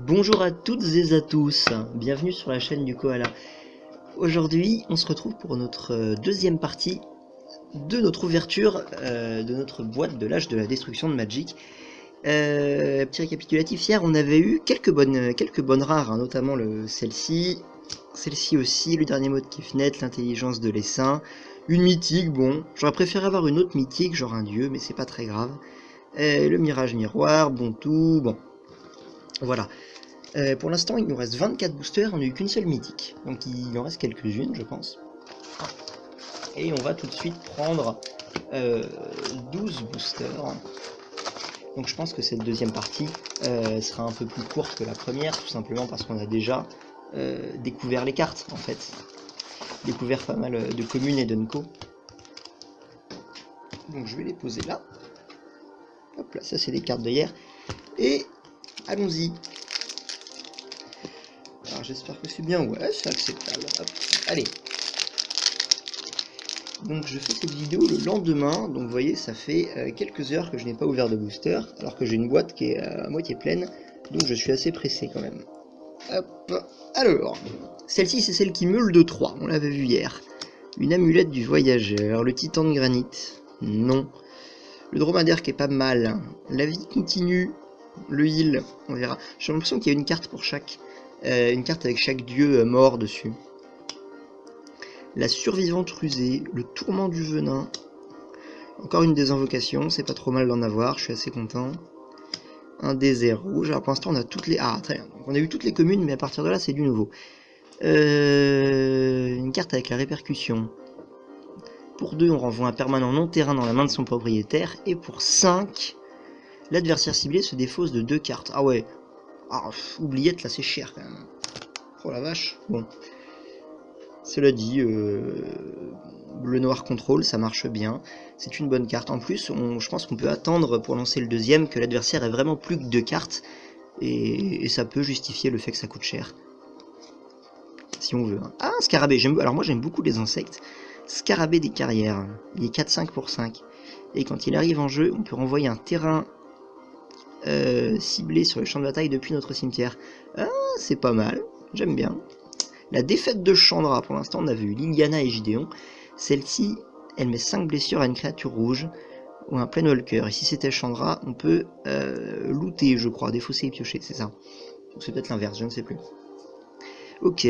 Bonjour à toutes et à tous, bienvenue sur la chaîne du Koala. Aujourd'hui, on se retrouve pour notre deuxième partie de notre ouverture de notre boîte de l'âge de la destruction de Magic. Petit récapitulatif, hier on avait eu quelques bonnes rares, hein, notamment celle-ci aussi, le dernier mot de Kefnet, l'intelligence de l'essaim, une mythique, bon, j'aurais préféré avoir une autre mythique, genre un dieu, mais c'est pas très grave. Le mirage miroir, bon tout, bon, voilà. Pour l'instant, il nous reste 24 boosters, on n'a eu qu'une seule mythique. Donc il en reste quelques-unes, je pense. Et on va tout de suite prendre 12 boosters. Donc je pense que cette deuxième partie sera un peu plus courte que la première, tout simplement parce qu'on a déjà découvert les cartes, en fait. Découvert pas mal de communes et d'unco. Donc je vais les poser là. Hop là, ça c'est des cartes d'hier. Et allons-y. Alors j'espère que c'est bien, ouais, c'est acceptable. Hop. Allez. Donc je fais cette vidéo le lendemain, donc vous voyez ça fait quelques heures que je n'ai pas ouvert de booster, alors que j'ai une boîte qui est à moitié pleine, donc je suis assez pressé quand même. Hop, alors, celle-ci c'est celle qui meule de 3, on l'avait vu hier. Une amulette du voyageur, le titan de granit, non. Le dromadaire qui est pas mal, la vie continue, le heal, on verra. J'ai l'impression qu'il y a une carte pour chaque, une carte avec chaque dieu mort dessus. La survivante rusée, le tourment du venin, encore une des invocations, c'est pas trop mal d'en avoir, je suis assez content. Un désert rouge, alors pour l'instant on a toutes les... Ah très bien, donc on a eu toutes les communes, mais à partir de là c'est du nouveau. Une carte avec la répercussion. Pour 2, on renvoie un permanent non terrain dans la main de son propriétaire, et pour 5, l'adversaire ciblé se défausse de 2 cartes. Ah ouais, oubliette là c'est cher quand même. Oh la vache, bon. Cela dit, bleu-noir contrôle, ça marche bien. C'est une bonne carte. En plus, je pense qu'on peut attendre pour lancer le deuxième que l'adversaire ait vraiment plus que 2 cartes. Et ça peut justifier le fait que ça coûte cher. Si on veut. Hein. Ah, un scarabée. Alors moi j'aime beaucoup les insectes. Scarabée des carrières. Il est 4-5 pour 5. Et quand il arrive en jeu, on peut renvoyer un terrain ciblé sur le champ de bataille depuis notre cimetière. Ah, c'est pas mal. J'aime bien. La défaite de Chandra, pour l'instant on a vu Liliana et Gideon. Celle-ci, elle met 5 blessures à une créature rouge ou un Planewalker. Et si c'était Chandra, on peut looter, je crois, défausser et piocher, c'est ça. Ou c'est peut-être l'inverse, je ne sais plus. Ok,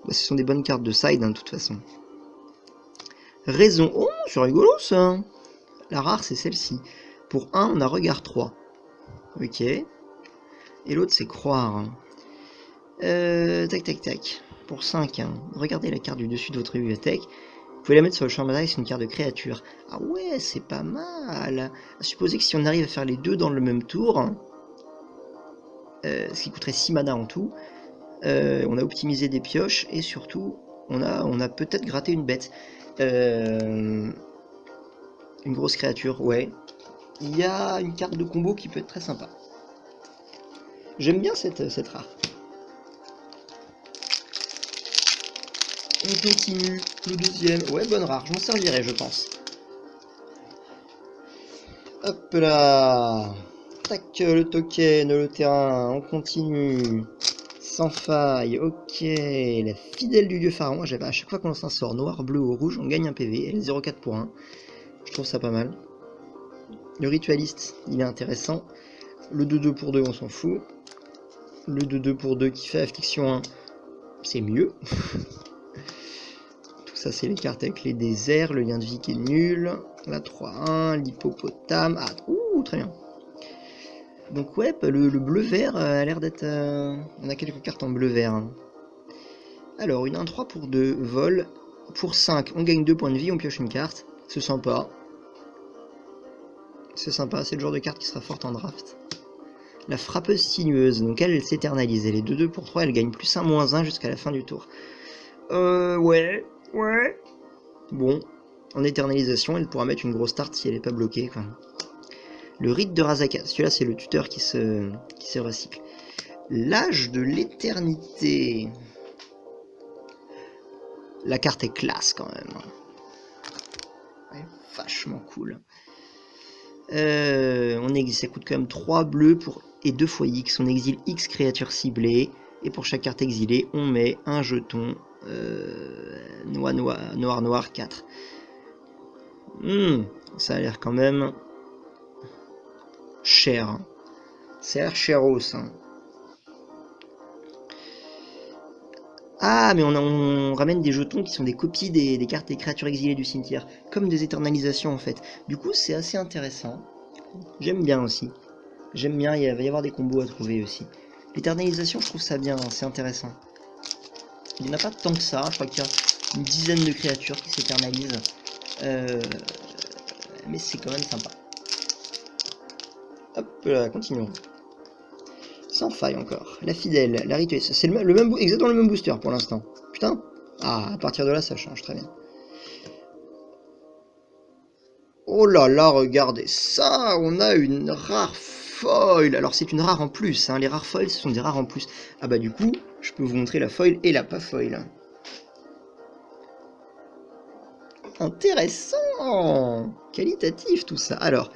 bah, ce sont des bonnes cartes de side, hein, de toute façon. Raison, oh, c'est rigolo ça. La rare, c'est celle-ci. Pour 1, on a regard 3. Ok. Et l'autre, c'est croire. Tac, tac, tac. Pour 5, hein. Regardez la carte du dessus de votre bibliothèque. Vous pouvez la mettre sur le champ de bataille, c'est une carte de créature. Ah ouais, c'est pas mal. À supposer que si on arrive à faire les deux dans le même tour, ce qui coûterait 6 mana en tout, on a optimisé des pioches et surtout, on a peut-être gratté une bête. Une grosse créature, ouais. Il y a une carte de combo qui peut être très sympa. J'aime bien cette rare. On continue, le deuxième. Ouais, bonne rare, je m'en servirai, je pense. Hop là. Tac, le token, le terrain, on continue. Sans faille, ok. La fidèle du dieu pharaon. À chaque fois qu'on lance un sort noir, bleu ou rouge, on gagne un PV. Elle est 0,4 pour 1. Je trouve ça pas mal. Le ritualiste, il est intéressant. Le 2-2 pour 2, on s'en fout. Le 2-2 pour 2 qui fait affliction 1, c'est mieux. Ça, c'est les cartes avec les déserts, le lien de vie qui est nul, la 3-1, l'hippopotame. Ah, ouh, très bien. Donc, ouais, le bleu-vert a l'air d'être. On a quelques cartes en bleu-vert. Hein. Alors, une 1-3 pour 2, vol. Pour 5, on gagne 2 points de vie, on pioche une carte. C'est sympa. C'est sympa, c'est le genre de carte qui sera forte en draft. La frappeuse sinueuse, donc elle s'éternalise. Elle est 2-2 pour 3, elle gagne plus 1/-1 jusqu'à la fin du tour. Ouais. Bon, en éternalisation, elle pourra mettre une grosse tarte si elle n'est pas bloquée. Quoi. Le rite de Razaka, celui-là c'est le tuteur qui se recycle. L'âge de l'éternité. La carte est classe quand même. Ouais, vachement cool. Ça coûte quand même 3 bleus pour et 2 fois X, on exile X créatures ciblées, et pour chaque carte exilée, on met un jeton noir 4. Ça a l'air quand même cher. Ça a l'air cheros. Hein. Ah, mais on ramène des jetons qui sont des copies des cartes des créatures exilées du cimetière, comme des éternalisations en fait. Du coup, c'est assez intéressant. J'aime bien aussi. J'aime bien, il va y avoir des combos à trouver aussi. L'éternalisation, je trouve ça bien, c'est intéressant. Il n'y en a pas tant que ça, je crois qu'il y a une dizaine de créatures qui s'éternalisent. Mais c'est quand même sympa. Hop là, continuons. Sans faille encore. La fidèle, la ritueuse. C'est exactement le même booster pour l'instant. Putain. Ah, à partir de là, ça change très bien. Oh là là, regardez ça. On a une rare foil. Alors, c'est une rare en plus. Hein. Les rares foils, ce sont des rares en plus. Ah bah du coup, je peux vous montrer la foil et la pas foil. Intéressant. Qualitatif tout ça. Alors...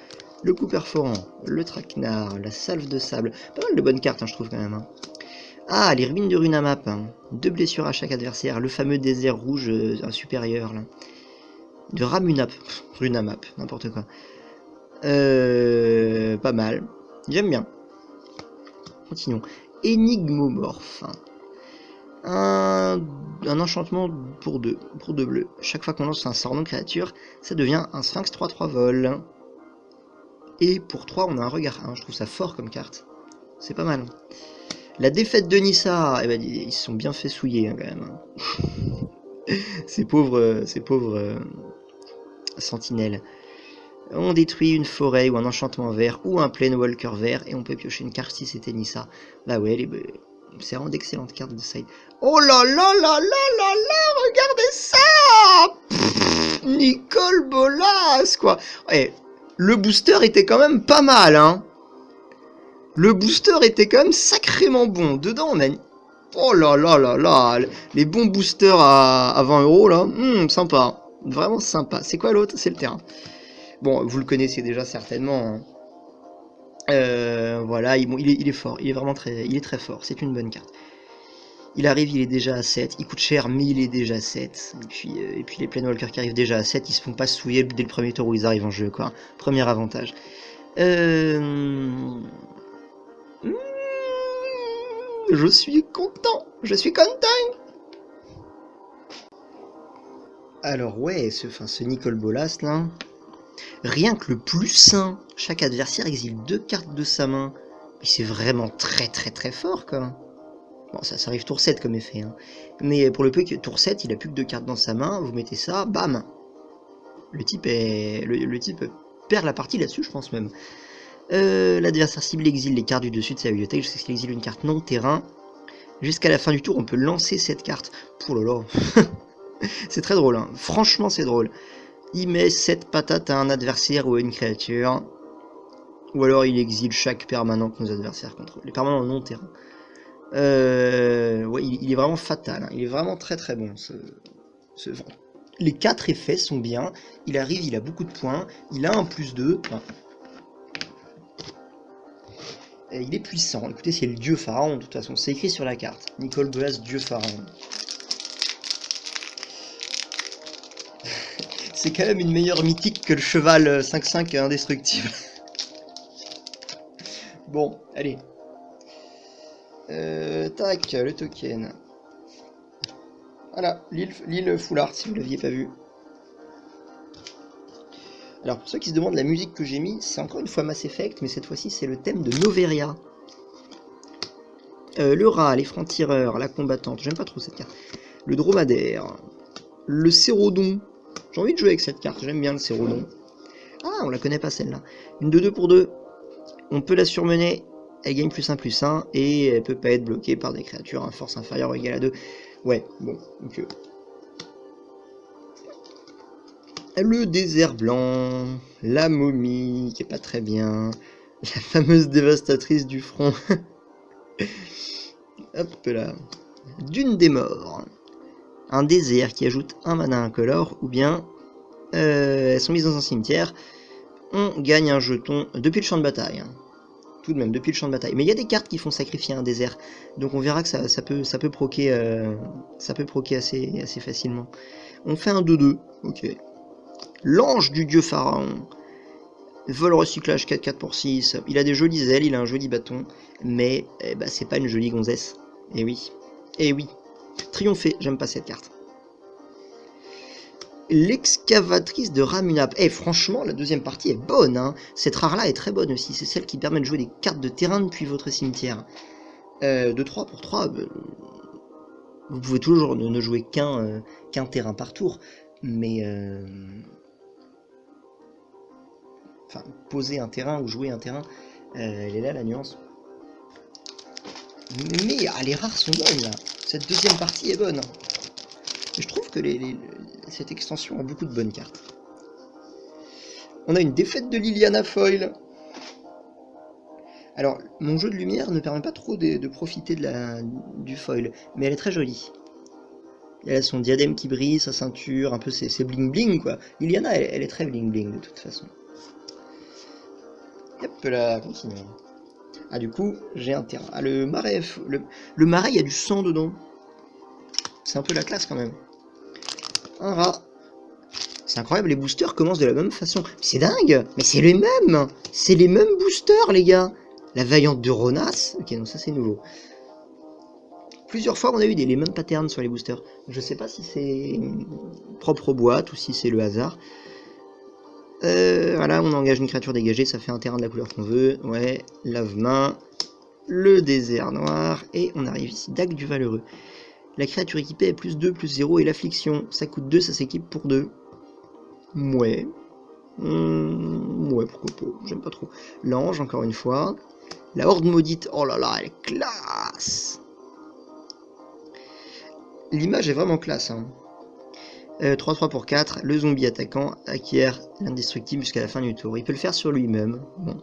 Le coup perforant, le traquenard, la salve de sable. Pas mal de bonnes cartes, hein, je trouve quand même. Hein. Ah, les ruines de Runamap. Hein. 2 blessures à chaque adversaire. Le fameux désert rouge supérieur. Là. De Ramunap. Runamap, n'importe quoi. Pas mal. J'aime bien. Continuons. Énigmomorphe. Un enchantement pour 2 bleus. Chaque fois qu'on lance un sort non créature, ça devient un sphinx 3-3 vol. Et pour 3, on a un regard 1. Je trouve ça fort comme carte. C'est pas mal. La défaite de Nissa. Eh ben, ils se sont bien fait souiller hein, quand même. Ces pauvres sentinelles. On détruit une forêt ou un enchantement vert ou un Planewalker vert. Et on peut piocher une carte si c'était Nissa. Bah ouais, c'est vraiment d'excellentes cartes de side. Oh là là là là là là. Regardez ça. Nicole Bolas quoi. Ouais. Le booster était quand même pas mal, hein. Le booster était quand même sacrément bon. Dedans, on a... Oh là là là là. Les bons boosters à 20 €, là. Sympa. Vraiment sympa. C'est quoi l'autre? C'est le terrain. Bon, vous le connaissez déjà certainement. Hein. Voilà, il est fort. Il est très fort. C'est une bonne carte. Il arrive, il est déjà à 7. Il coûte cher, mais il est déjà à 7. Et puis les Planewalkers qui arrivent déjà à 7, ils se font pas souiller dès le premier tour où ils arrivent en jeu, quoi. Premier avantage. Je suis content. Je suis content. Alors ouais, ce Nicole Bolas, là... Rien que le plus 1, chaque adversaire exile 2 cartes de sa main. Et c'est vraiment très très très fort, quoi. Bon, ça arrive tour 7 comme effet. Hein. Mais pour le peu que tour 7, il a plus que 2 cartes dans sa main, vous mettez ça, bam. Le type perd la partie là-dessus, je pense même. L'adversaire cible exile les cartes du dessus de sa bibliothèque jusqu'à ce qu'il exile une carte non terrain. Jusqu'à la fin du tour, on peut lancer cette carte. Pour là là. C'est très drôle, hein. Franchement, c'est drôle. Il met 7 patates à un adversaire ou à une créature. Ou alors il exile chaque permanent que nos adversaires contrôlent. Les permanents non terrain. Ouais, il est vraiment fatal. Hein. Il est vraiment très très bon. Les 4 effets sont bien. Il arrive, il a beaucoup de points. Il a un +2. Enfin, il est puissant. Écoutez, c'est le dieu pharaon de toute façon. C'est écrit sur la carte. Nicole Bolas, dieu pharaon. C'est quand même une meilleure mythique que le cheval 5-5 indestructible. Bon, allez. Tac, le token. Voilà, l'île Foulard, si vous ne l'aviez pas vu. Alors, pour ceux qui se demandent, la musique que j'ai mis, c'est encore une fois Mass Effect, mais cette fois-ci, c'est le thème de Noveria. Le rat, les francs-tireurs, la combattante, j'aime pas trop cette carte. Le dromadaire, le cérodon. J'ai envie de jouer avec cette carte, j'aime bien le cérodon. Ah, on la connaît pas celle-là. Une de 2 pour 2. On peut la surmener. Elle gagne +1/+1 et elle peut pas être bloquée par des créatures à force inférieure ou égale à 2. Ouais, bon, ok. Le désert blanc, la momie, qui est pas très bien, la fameuse dévastatrice du front. Hop là. Dune des morts. Un désert qui ajoute un mana incolore, ou bien elles sont mises dans un cimetière. On gagne un jeton depuis le champ de bataille. tout de même, depuis le champ de bataille. Mais il y a des cartes qui font sacrifier un désert, donc on verra que ça peut proquer assez facilement. On fait un 2-2, ok. L'ange du dieu pharaon. Vol recyclage 4-4 pour 6. Il a des jolies ailes, il a un joli bâton, mais c'est pas une jolie gonzesse. Eh oui. Eh oui. Triomphé, j'aime pas cette carte. L'excavatrice de Ramunap. Franchement, la deuxième partie est bonne. Hein. Cette rare-là est très bonne aussi. C'est celle qui permet de jouer des cartes de terrain depuis votre cimetière. De 3 pour 3, vous pouvez toujours ne jouer qu'un terrain par tour, mais... Enfin, poser un terrain ou jouer un terrain, elle est là la nuance. Mais les rares sont bonnes là. Cette deuxième partie est bonne. Je trouve que cette extension a beaucoup de bonnes cartes. On a une défaite de Liliana Foil. Alors, mon jeu de lumière ne permet pas trop de profiter du foil, mais elle est très jolie. Elle a son diadème qui brille, sa ceinture, un peu ses bling bling quoi. Liliana, elle est très bling bling de toute façon. Hop là, continue. Ah du coup, j'ai un terrain. Ah le marais, le marais, il y a du sang dedans. C'est un peu la classe quand même. Un rat. C'est incroyable, les boosters commencent de la même façon. C'est dingue, mais c'est les mêmes. C'est les mêmes boosters, les gars. La vaillante de Ronas. Ok, non, ça c'est nouveau. Plusieurs fois, on a eu les mêmes patterns sur les boosters. Je sais pas si c'est propre aux boîtes ou si c'est le hasard. Voilà, on engage une créature dégagée, ça fait un terrain de la couleur qu'on veut. Ouais, lave-main, le désert noir, et on arrive ici, Dague du Valeureux. La créature équipée est plus 2, plus 0, et l'affliction, ça coûte 2, ça s'équipe pour 2. Ouais. Ouais, pourquoi pas, j'aime pas trop. L'ange, encore une fois. La horde maudite, oh là là, elle est classe. L'image est vraiment classe, hein. 3-3 pour 4, le zombie attaquant acquiert l'indestructible jusqu'à la fin du tour. Il peut le faire sur lui-même. Bon.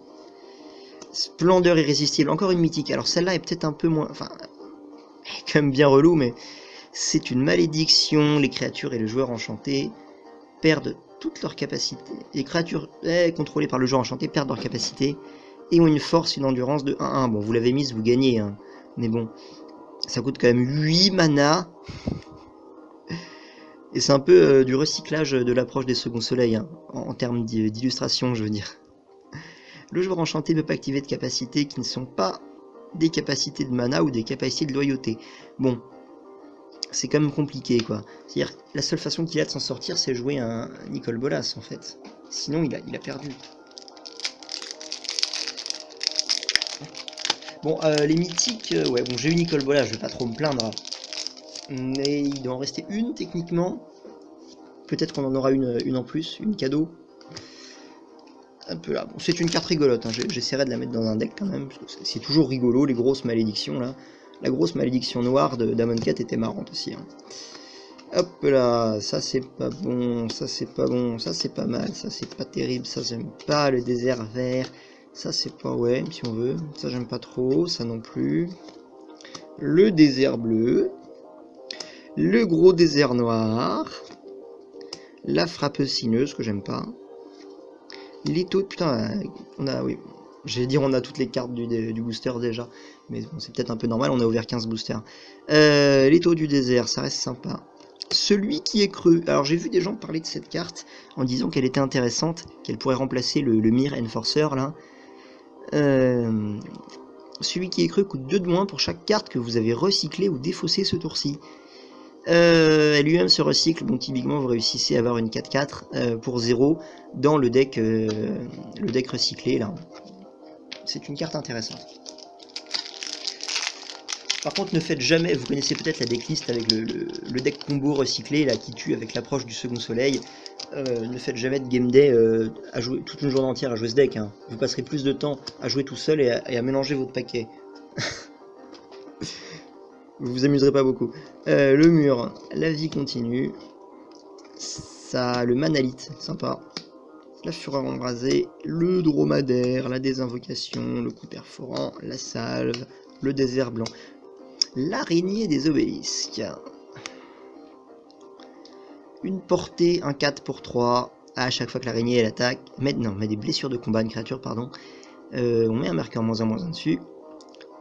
Splendeur irrésistible, encore une mythique. Alors celle-là est peut-être un peu moins... Enfin, elle est quand même bien relou, mais c'est une malédiction. Les créatures et le joueur enchanté perdent toutes leurs capacités. Les créatures contrôlées par le joueur enchanté perdent leurs capacités et ont une force, une endurance de 1-1. Bon, vous l'avez mise, vous gagnez, hein. Mais bon, ça coûte quand même 8 mana. Et c'est un peu du recyclage de l'approche des seconds soleils, hein, en termes d'illustration, je veux dire. Le joueur enchanté ne peut pas activer de capacités qui ne sont pas des capacités de mana ou des capacités de loyauté. Bon, c'est quand même compliqué, quoi. C'est-à-dire, la seule façon qu'il a de s'en sortir, c'est jouer un Nicol Bolas, en fait. Sinon, il a perdu. Bon, les mythiques, ouais, bon, j'ai eu Nicol Bolas, je vais pas trop me plaindre. Mais il doit en rester une, techniquement. Peut-être qu'on en aura une en plus, une cadeau. Un peu là. Bon, c'est une carte rigolote, hein. J'essaierai de la mettre dans un deck quand même, parce que c'est toujours rigolo, les grosses malédictions, là. La grosse malédiction noire d'Amonkhet était marrante aussi, hein. Hop là, ça c'est pas bon, ça c'est pas bon, ça c'est pas mal, ça c'est pas terrible, ça j'aime pas, le désert vert, ça c'est pas, ouais, si on veut, ça j'aime pas trop, ça non plus. Le désert bleu. Le gros désert noir. La frappeuse sinueuse que j'aime pas. Les taux, putain, on a, oui, j'allais dire on a toutes les cartes du booster déjà, mais bon, c'est peut-être un peu normal, on a ouvert 15 boosters. Les taux du désert, ça reste sympa. Celui qui est creux, alors j'ai vu des gens parler de cette carte en disant qu'elle était intéressante, qu'elle pourrait remplacer le Mir Enforcer là. Celui qui est creux coûte 2 de moins pour chaque carte que vous avez recyclé ou défaussé ce tour-ci. Elle lui-même se recycle, donc typiquement vous réussissez à avoir une 4-4 pour 0 dans le deck recyclé là. C'est une carte intéressante. Par contre, ne faites jamais, vous connaissez peut-être la decklist avec le deck combo recyclé là qui tue avec l'approche du second soleil. Ne faites jamais de game day à jouer toute une journée entière à jouer ce deck, hein. Vous passerez plus de temps à jouer tout seul et à mélanger votre paquet. Vous vous amuserez pas beaucoup. Le mur, la vie continue. Ça, le manalite, sympa. La fureur embrasée, le dromadaire, la désinvocation, le coup perforant, la salve, le désert blanc. L'araignée des obélisques. Une portée, un 4 pour 3. À chaque fois que l'araignée elle attaque, met des blessures de combat, une créature, pardon. On met un marqueur -1/-1 dessus.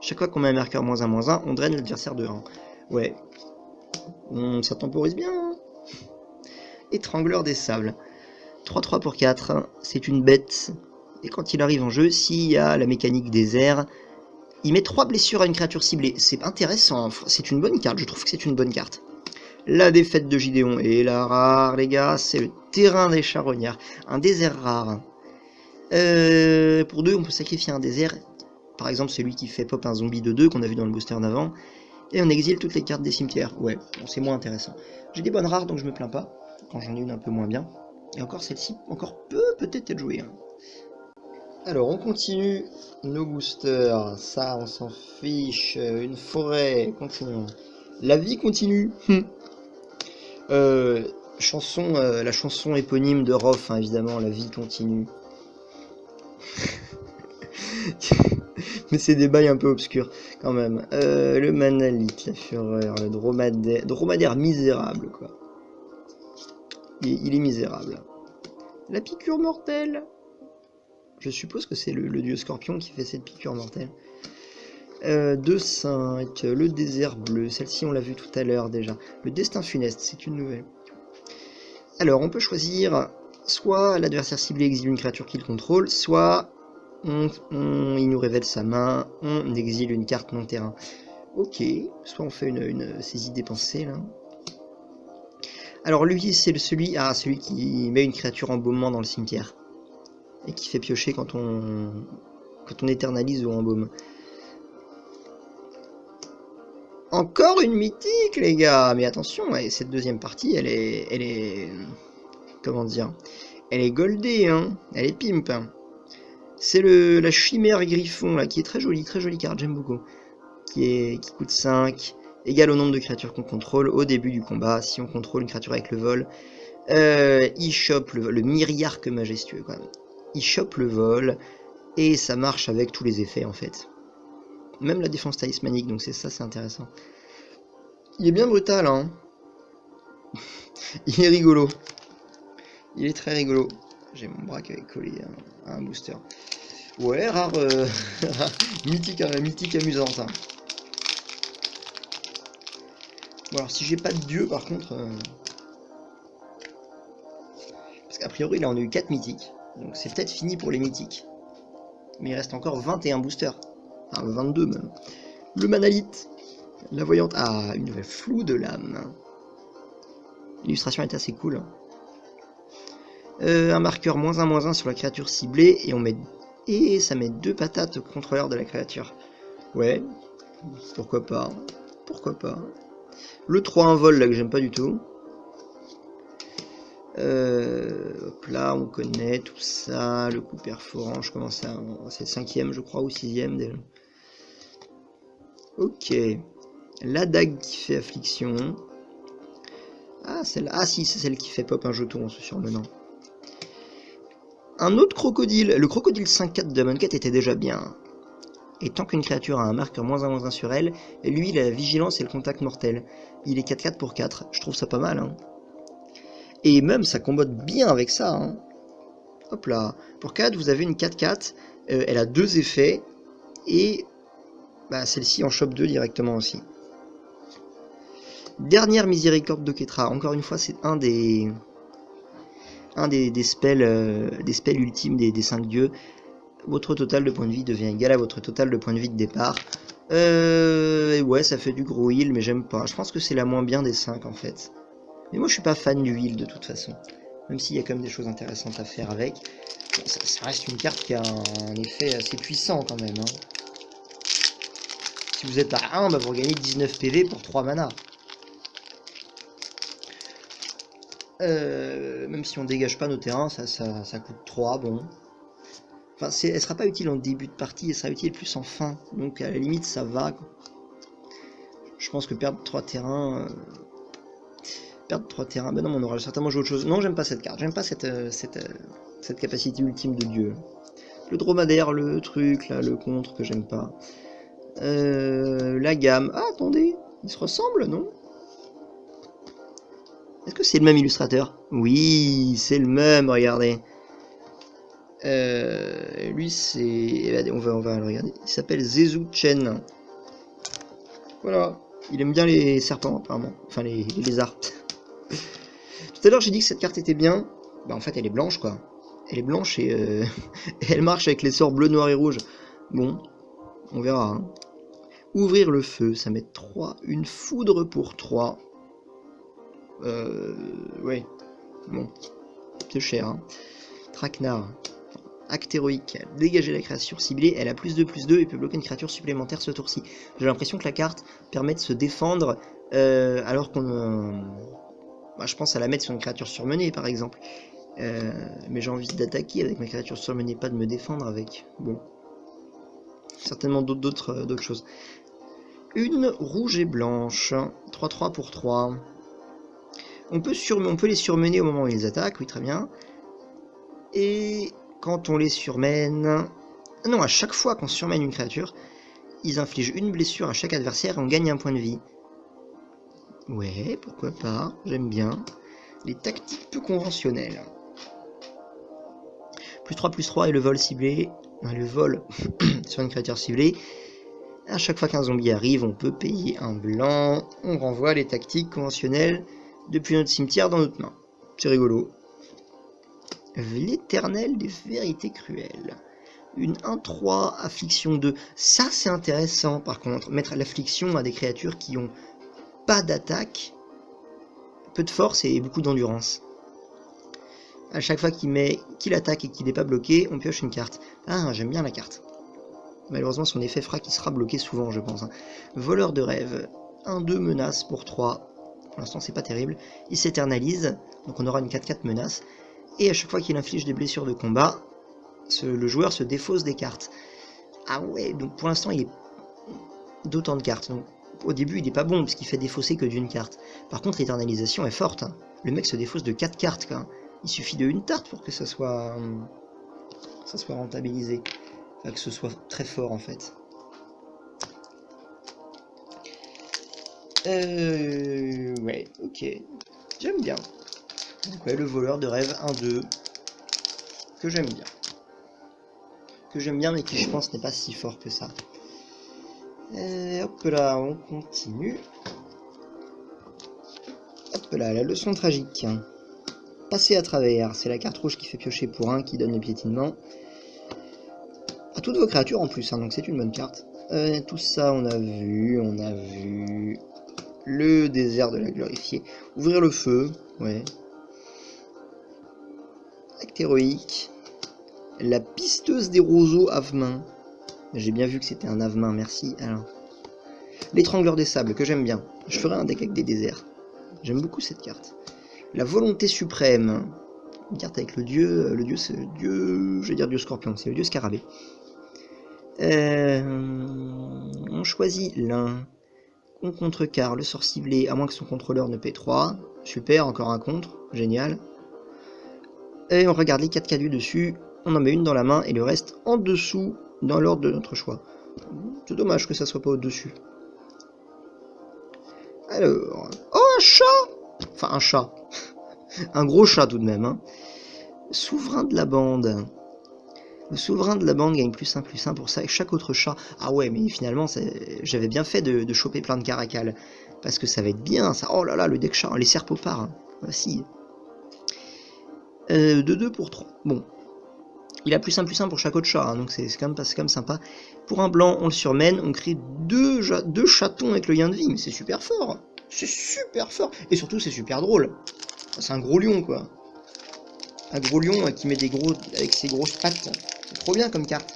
Chaque fois qu'on met un marqueur -1/-1, on draine l'adversaire de 1. Ouais. Ça temporise bien. Hein. Étrangleur des sables. 3-3 pour 4. C'est une bête. Et quand il arrive en jeu, s'il y a la mécanique des airs, il met 3 blessures à une créature ciblée. C'est intéressant. C'est une bonne carte. Je trouve que c'est une bonne carte. La défaite de Gideon. Et la rare, les gars, c'est le terrain des charognards. Un désert rare. Pour 2, on peut sacrifier un désert. Par exemple, celui qui fait pop un zombie de 2 qu'on a vu dans le booster d'avant. Et on exile toutes les cartes des cimetières. Ouais, bon, c'est moins intéressant. J'ai des bonnes rares, donc je me plains pas. Quand j'en ai une un peu moins bien. Et encore, celle-ci, encore peut-être être jouée. Hein. Alors, on continue nos boosters. Ça, on s'en fiche. Une forêt, continuons. La vie continue. La chanson éponyme de Roth, hein, évidemment, la vie continue. Mais c'est des bails un peu obscurs, quand même. Le manalite, la fureur, le dromadaire misérable, quoi. Il est misérable. La piqûre mortelle. Je suppose que c'est le dieu scorpion qui fait cette piqûre mortelle. 2-5, le désert bleu, celle-ci on l'a vu tout à l'heure déjà. Le destin funeste, c'est une nouvelle. Alors on peut choisir, soit l'adversaire ciblé exile une créature qu'il contrôle, soit il nous révèle sa main, on exile une carte non terrain. Ok, soit on fait une saisie dépensée là. Alors lui c'est celui qui met une créature embaumement dans le cimetière. Et qui fait piocher quand on éternalise ou embaume. Encore une mythique, les gars. Mais attention, cette deuxième partie, elle est comment dire, elle est goldée, hein. Elle est pimp. Hein. C'est la chimère griffon là, qui est très jolie carte, j'aime beaucoup. Qui coûte 5, égal au nombre de créatures qu'on contrôle au début du combat. Si on contrôle une créature avec le vol, il chope le myriarque majestueux quand même. Il chope le vol et ça marche avec tous les effets en fait. Même la défense talismanique, donc c'est intéressant. Il est bien brutal, hein. Il est rigolo. Il est très rigolo. J'ai mon bras qui est collé à un booster. Ouais, rare, mythique amusante. Hein. Bon alors si j'ai pas de dieu par contre... Parce qu'a priori là on a eu 4 mythiques. Donc c'est peut-être fini pour les mythiques. Mais il reste encore 21 boosters. Enfin 22 même. Le manalite. La voyante. Ah, une nouvelle floue de l'âme. L'illustration est assez cool. Un marqueur -1/-1 sur la créature ciblée. Et ça met 2 patates au contrôleur de la créature. Ouais. Pourquoi pas. Pourquoi pas. Le 3-1 vol là que j'aime pas du tout. Hop là, on connaît tout ça, le coup perforant, je commence à... C'est le 5e je crois, ou 6e déjà. Ok. La dague qui fait affliction. Ah, celle-là. Ah si, c'est celle qui fait pop un jeton en se surmenant. Un autre crocodile. Le crocodile 5-4 de Amonkhet était déjà bien. Et tant qu'une créature a un marqueur -1/-1 sur elle, lui il a la vigilance et le contact mortel. Il est 4-4 pour 4, je trouve ça pas mal. Hein. Et même ça combote bien avec ça. Hein. Hop là. Pour 4, vous avez une 4-4. Elle a 2 effets. Et bah, celle-ci en chope 2 directement aussi. Dernière miséricorde de Ketra. Encore une fois, c'est un des spells ultimes des 5 dieux. Votre total de points de vie devient égal à votre total de points de vie de départ. Ouais, ça fait du gros heal, mais j'aime pas. Je pense que c'est la moins bien des 5 en fait. Mais moi je suis pas fan du heal de toute façon. Même s'il y a quand même des choses intéressantes à faire avec. Ça reste une carte qui a un effet assez puissant quand même. Hein. Si vous êtes à 1, bah vous gagnez 19 PV pour 3 mana. Même si on dégage pas nos terrains, ça coûte 3, bon. Enfin, elle sera pas utile en début de partie, elle sera utile plus en fin. Donc à la limite ça va. Quoi. Je pense que perdre 3 terrains... ben non, on aura certainement joué autre chose. Non, j'aime pas cette carte, j'aime pas cette capacité ultime de dieu. Le dromadaire, le truc, là, le contre que j'aime pas. La gamme. Ah, attendez, ils se ressemblent, non? Est-ce que c'est le même illustrateur? Oui, c'est le même, regardez. Lui, c'est... On va le regarder. Il s'appelle Zezu Chen. Voilà. Il aime bien les serpents, apparemment. Enfin, les lézards. Tout à l'heure, j'ai dit que cette carte était bien. Bah, en fait, elle est blanche, quoi. Elle est blanche et, et elle marche avec les sorts bleu, noir et rouge. Bon, on verra. Hein. Ouvrir le feu, ça met 3. Une foudre pour 3. Ouais. Bon. C'est cher. Hein. Traquenard. Acte héroïque. Dégager la créature ciblée. Elle a +2/+2 et peut bloquer une créature supplémentaire ce tour-ci. J'ai l'impression que la carte permet de se défendre alors qu'on... Bah, je pense à la mettre sur une créature surmenée, par exemple. Mais j'ai envie d'attaquer avec ma créature surmenée, pas de me défendre avec. Bon. Certainement d'autres choses. Une rouge et blanche. 3/3 pour 3. On peut les surmener au moment où ils attaquent, oui, très bien. Et quand on les surmène... Non, à chaque fois qu'on surmène une créature, ils infligent une blessure à chaque adversaire et on gagne un point de vie. Ouais, pourquoi pas, j'aime bien. Les tactiques peu conventionnelles. +3/+3 et le vol ciblé. Le vol sur une créature ciblée. À chaque fois qu'un zombie arrive, on peut payer un blanc. On renvoie les tactiques conventionnelles depuis notre cimetière dans notre main. C'est rigolo. L'éternel des vérités cruelles. Une 1/3, affliction 2. Ça, c'est intéressant, par contre. Mettre l'affliction à des créatures qui ont pas d'attaque, peu de force et beaucoup d'endurance. À chaque fois qu'il attaque et qu'il n'est pas bloqué, on pioche une carte. Ah, j'aime bien la carte. Malheureusement, son effet fera qu'il sera bloqué souvent, je pense. Hein. Voleur de rêve. 1/2 menace pour 3. Pour l'instant, c'est pas terrible. Il s'éternalise, donc on aura une 4/4 menace. Et à chaque fois qu'il inflige des blessures de combat, le joueur se défausse des cartes. Ah ouais, donc pour l'instant, il est d'autant de cartes. Donc, au début, il n'est pas bon, parce qu'il fait défausser que d'une carte. Par contre, l'éternalisation est forte. Hein. Le mec se défausse de 4 cartes, quoi. Il suffit de une tarte pour que ça soit rentabilisé. Enfin, que ce soit très fort, en fait. Ouais, ok. J'aime bien. Donc, ouais, le voleur de rêve 1/2. Que j'aime bien. Mais qui, je pense, n'est pas si fort que ça. Hop là, on continue. Hop là, la leçon tragique. Passer à travers, c'est la carte rouge qui fait piocher pour 1, qui donne le piétinement. À toutes vos créatures en plus, hein, donc c'est une bonne carte. Tout ça, on a vu. Le désert de la glorifiée. Ouvrir le feu, ouais. Acte héroïque. La pisteuse des roseaux Avemain. J'ai bien vu que c'était un Avemain, merci. Alors. L'étrangleur des sables, que j'aime bien. Je ferai un deck avec des déserts. J'aime beaucoup cette carte. La volonté suprême. Une carte avec le dieu c'est le dieu... Je vais dire dieu scorpion, c'est le dieu scarabée. On choisit l'un. On contrecarre le sort ciblé, à moins que son contrôleur ne paie 3. Super, encore un contre, génial. Et on regarde les 4 cas du dessus, on en met une dans la main et le reste en dessous, dans l'ordre de notre choix. C'est dommage que ça soit pas au-dessus. Alors... Oh, un chat! Enfin, un chat. Un gros chat tout de même. Hein. Souverain de la bande. Le souverain de la bande gagne +1/+1 pour ça, et chaque autre chat... Ah ouais, mais finalement, j'avais bien fait de choper plein de caracals. Parce que ça va être bien, ça. Oh là là, le deck chat, les serpopards. Hein. Voici. 2/2 pour 3. Bon. Il a +1/+1 pour chaque autre chat, hein, donc c'est quand même sympa. Pour un blanc, on le surmène, on crée deux chatons avec le lien de vie, mais c'est super fort. C'est super fort. Et surtout, c'est super drôle. C'est un gros lion, quoi. Un gros lion qui met avec ses grosses pattes. C'est trop bien comme carte.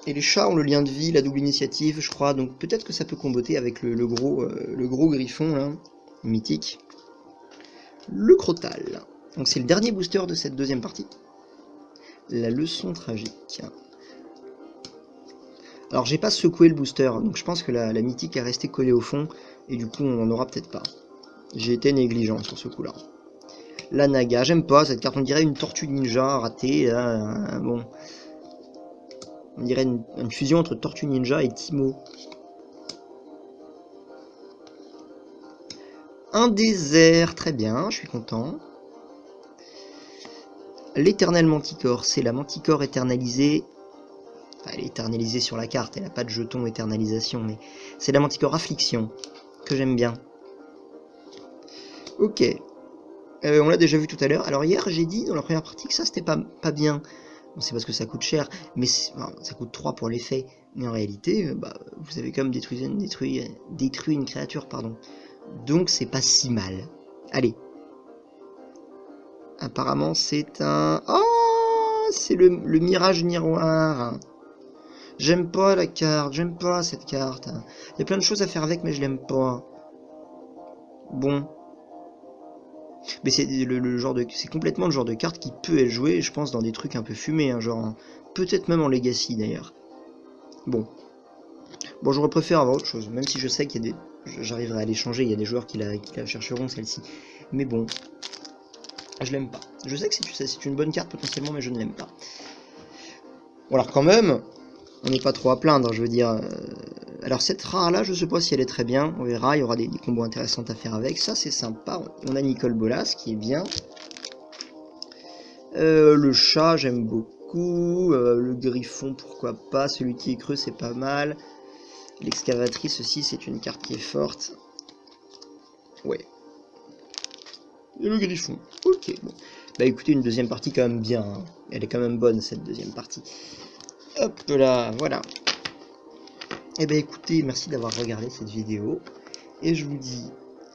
Et les chats ont le lien de vie, la double initiative, je crois. Donc peut-être que ça peut comboter avec le gros griffon, là, mythique. Le Crotal. Donc c'est le dernier booster de cette deuxième partie. La leçon tragique. Alors j'ai pas secoué le booster, donc je pense que la mythique est restée collée au fond, et du coup on en aura peut-être pas. J'ai été négligent sur ce coup-là. La Naga, j'aime pas cette carte, on dirait une tortue ninja ratée, là, bon. On dirait une fusion entre Tortue Ninja et Timo. Un désert, très bien, je suis content. L'éternel manticore, c'est la manticore éternalisée. Enfin, elle est éternalisée sur la carte, elle n'a pas de jeton éternalisation, mais c'est la manticore affliction, que j'aime bien. Ok. On l'a déjà vu tout à l'heure. Alors hier, j'ai dit dans la première partie que ça, c'était pas bien. Bon, c'est parce que ça coûte cher, mais enfin, ça coûte 3 pour l'effet. Mais en réalité, bah, vous avez quand même détruit une créature, pardon. Donc c'est pas si mal. Allez. Apparemment, c'est un... Oh, c'est le mirage miroir. J'aime pas la carte, j'aime pas cette carte. Il y a plein de choses à faire avec, mais je l'aime pas. Bon. Mais c'est le genre de, c'est complètement le genre de carte qui peut être jouée, je pense, dans des trucs un peu fumés, hein, genre peut-être même en Legacy d'ailleurs. Bon, j'aurais préféré avoir autre chose, même si je sais qu'il y a des, j'arriverai à les changer, il y a des joueurs qui la chercheront celle-ci. Mais bon, je l'aime pas. Je sais que c'est une bonne carte potentiellement, mais je ne l'aime pas. Bon alors quand même, on n'est pas trop à plaindre, je veux dire. Alors cette rare là, je sais pas si elle est très bien, on verra, il y aura des combos intéressants à faire avec, ça c'est sympa. On a Nicole Bolas qui est bien. Le chat j'aime beaucoup, le griffon pourquoi pas, celui qui est creux c'est pas mal. L'excavatrice aussi c'est une carte qui est forte. Ouais. Et le griffon, ok bon. Bah écoutez, une deuxième partie quand même bien, hein. Elle est quand même bonne cette deuxième partie. Hop là, voilà. Et bah écoutez, merci d'avoir regardé cette vidéo. Et je vous dis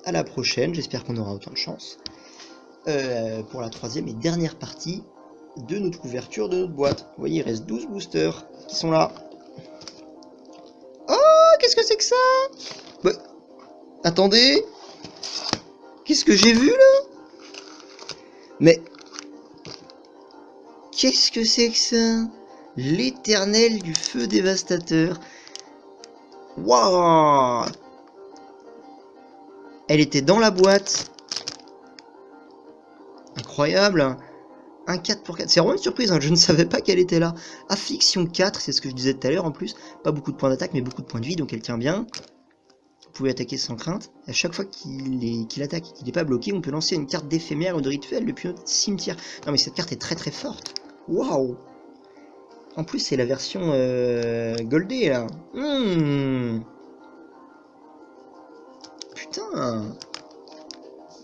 à la prochaine, j'espère qu'on aura autant de chance. Pour la troisième et dernière partie de notre ouverture de notre boîte. Vous voyez, il reste 12 boosters qui sont là. Oh, qu'est-ce que c'est que ça? Bah, attendez. Qu'est-ce que j'ai vu là? Mais qu'est-ce que c'est que ça? L'éternel du feu dévastateur. Waouh! Elle était dans la boîte. Incroyable. Un 4 pour 4. C'est vraiment une surprise, hein. Je ne savais pas qu'elle était là. Affliction 4, c'est ce que je disais tout à l'heure en plus. Pas beaucoup de points d'attaque, mais beaucoup de points de vie, donc elle tient bien. Vous pouvez attaquer sans crainte. À chaque fois qu'il attaque et qu'il n'est pas bloqué, on peut lancer une carte d'éphémère ou de rituel depuis notre cimetière. Non mais cette carte est très très forte. Waouh! En plus c'est la version goldée là. Putain!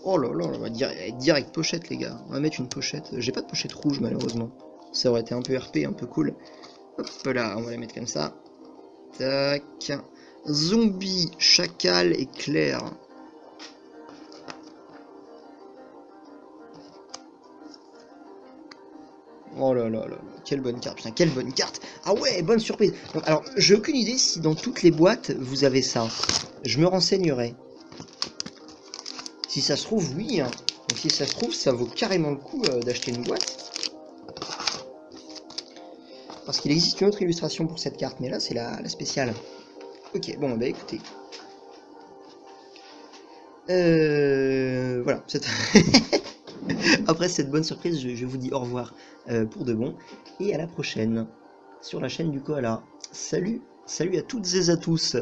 Oh là là, on va direct pochette les gars. On va mettre une pochette. J'ai pas de pochette rouge malheureusement. Ça aurait été un peu RP, un peu cool. Hop là, on va la mettre comme ça. Tac. Zombie, chacal et clair. Oh là là là, quelle bonne carte, putain, quelle bonne carte. Ah ouais, bonne surprise. Donc, alors, j'ai aucune idée si dans toutes les boîtes vous avez ça. Je me renseignerai. Si ça se trouve, oui. Hein. Donc si ça se trouve, ça vaut carrément le coup d'acheter une boîte. Parce qu'il existe une autre illustration pour cette carte, mais là c'est la spéciale. Ok, bon bah écoutez. Voilà. Après cette bonne surprise, je vous dis au revoir pour de bon. Et à la prochaine sur la chaîne du Koala. Salut, salut à toutes et à tous.